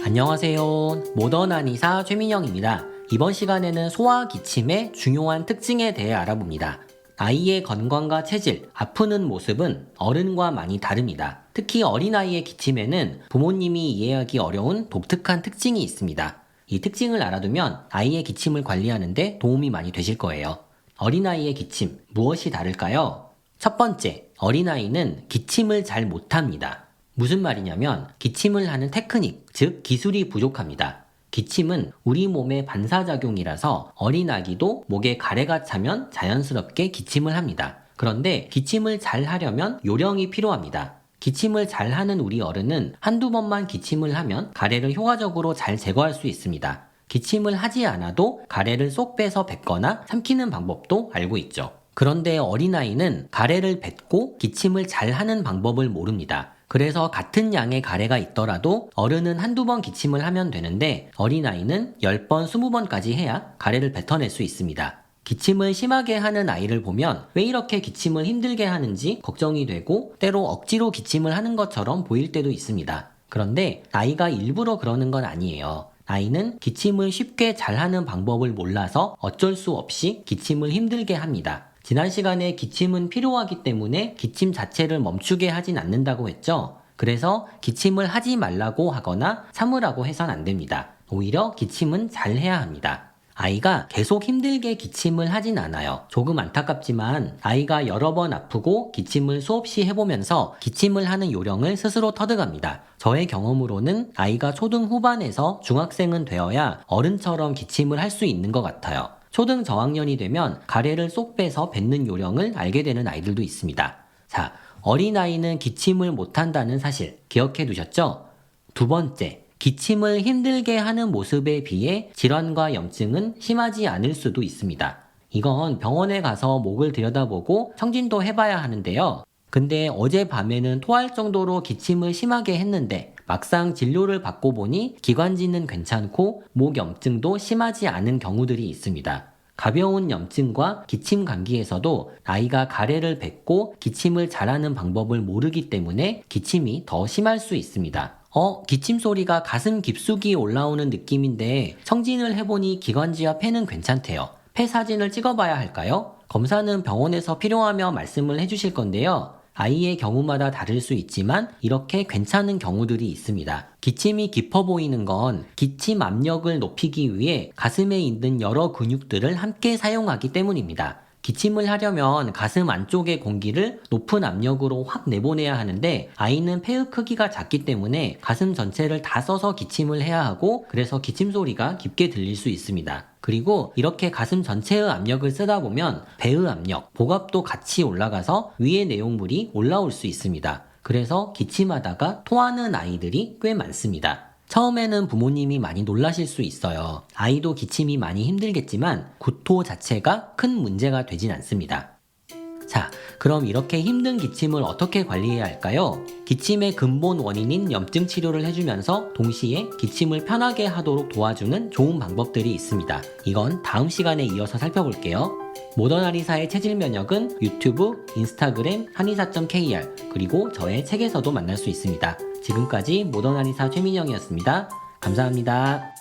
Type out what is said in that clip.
안녕하세요. 모던 한의사 최민영입니다. 이번 시간에는 소화 기침의 중요한 특징에 대해 알아봅니다. 아이의 건강과 체질, 아프는 모습은 어른과 많이 다릅니다. 특히 어린아이의 기침에는 부모님이 이해하기 어려운 독특한 특징이 있습니다. 이 특징을 알아두면 아이의 기침을 관리하는 데 도움이 많이 되실 거예요. 어린아이의 기침, 무엇이 다를까요? 첫 번째, 어린아이는 기침을 잘 못합니다. 무슨 말이냐면 기침을 하는 테크닉, 즉 기술이 부족합니다. 기침은 우리 몸의 반사작용이라서 어린 아기도 목에 가래가 차면 자연스럽게 기침을 합니다. 그런데 기침을 잘 하려면 요령이 필요합니다. 기침을 잘 하는 우리 어른은 한두 번만 기침을 하면 가래를 효과적으로 잘 제거할 수 있습니다. 기침을 하지 않아도 가래를 쏙 빼서 뱉거나 삼키는 방법도 알고 있죠. 그런데 어린아이는 가래를 뱉고 기침을 잘 하는 방법을 모릅니다. 그래서 같은 양의 가래가 있더라도 어른은 한두 번 기침을 하면 되는데 어린아이는 10번, 20번까지 해야 가래를 뱉어낼 수 있습니다. 기침을 심하게 하는 아이를 보면 왜 이렇게 기침을 힘들게 하는지 걱정이 되고 때로 억지로 기침을 하는 것처럼 보일 때도 있습니다. 그런데 아이가 일부러 그러는 건 아니에요. 아이는 기침을 쉽게 잘하는 방법을 몰라서 어쩔 수 없이 기침을 힘들게 합니다. 지난 시간에 기침은 필요하기 때문에 기침 자체를 멈추게 하진 않는다고 했죠. 그래서 기침을 하지 말라고 하거나 참으라고 해선 안 됩니다. 오히려 기침은 잘 해야 합니다. 아이가 계속 힘들게 기침을 하진 않아요. 조금 안타깝지만 아이가 여러 번 아프고 기침을 수없이 해보면서 기침을 하는 요령을 스스로 터득합니다. 저의 경험으로는 아이가 초등 후반에서 중학생은 되어야 어른처럼 기침을 할 수 있는 것 같아요. 초등 저학년이 되면 가래를 쏙 빼서 뱉는 요령을 알게 되는 아이들도 있습니다. 자, 어린아이는 기침을 못한다는 사실 기억해 두셨죠? 두 번째, 기침을 힘들게 하는 모습에 비해 질환과 염증은 심하지 않을 수도 있습니다. 이건 병원에 가서 목을 들여다보고 청진도 해봐야 하는데요. 근데 어젯밤에는 토할 정도로 기침을 심하게 했는데 막상 진료를 받고 보니 기관지는 괜찮고 목 염증도 심하지 않은 경우들이 있습니다. 가벼운 염증과 기침 감기에서도 아이가 가래를 뱉고 기침을 잘하는 방법을 모르기 때문에 기침이 더 심할 수 있습니다. 기침 소리가 가슴 깊숙이 올라오는 느낌인데 청진을 해보니 기관지와 폐는 괜찮대요. 폐 사진을 찍어봐야 할까요? 검사는 병원에서 필요하며 말씀을 해주실 건데요. 아이의 경우마다 다를 수 있지만 이렇게 괜찮은 경우들이 있습니다. 기침이 깊어 보이는 건 기침 압력을 높이기 위해 가슴에 있는 여러 근육들을 함께 사용하기 때문입니다. 기침을 하려면 가슴 안쪽의 공기를 높은 압력으로 확 내보내야 하는데 아이는 폐의 크기가 작기 때문에 가슴 전체를 다 써서 기침을 해야 하고 그래서 기침 소리가 깊게 들릴 수 있습니다. 그리고 이렇게 가슴 전체의 압력을 쓰다 보면 배의 압력, 복압도 같이 올라가서 위의 내용물이 올라올 수 있습니다. 그래서 기침하다가 토하는 아이들이 꽤 많습니다. 처음에는 부모님이 많이 놀라실 수 있어요. 아이도 기침이 많이 힘들겠지만 구토 자체가 큰 문제가 되진 않습니다. 자, 그럼 이렇게 힘든 기침을 어떻게 관리해야 할까요? 기침의 근본 원인인 염증 치료를 해주면서 동시에 기침을 편하게 하도록 도와주는 좋은 방법들이 있습니다. 이건 다음 시간에 이어서 살펴볼게요. 모던 한의사의 체질 면역은 유튜브, 인스타그램, 한의사.kr 그리고 저의 책에서도 만날 수 있습니다. 지금까지 모던 한의사 최민영이었습니다. 감사합니다.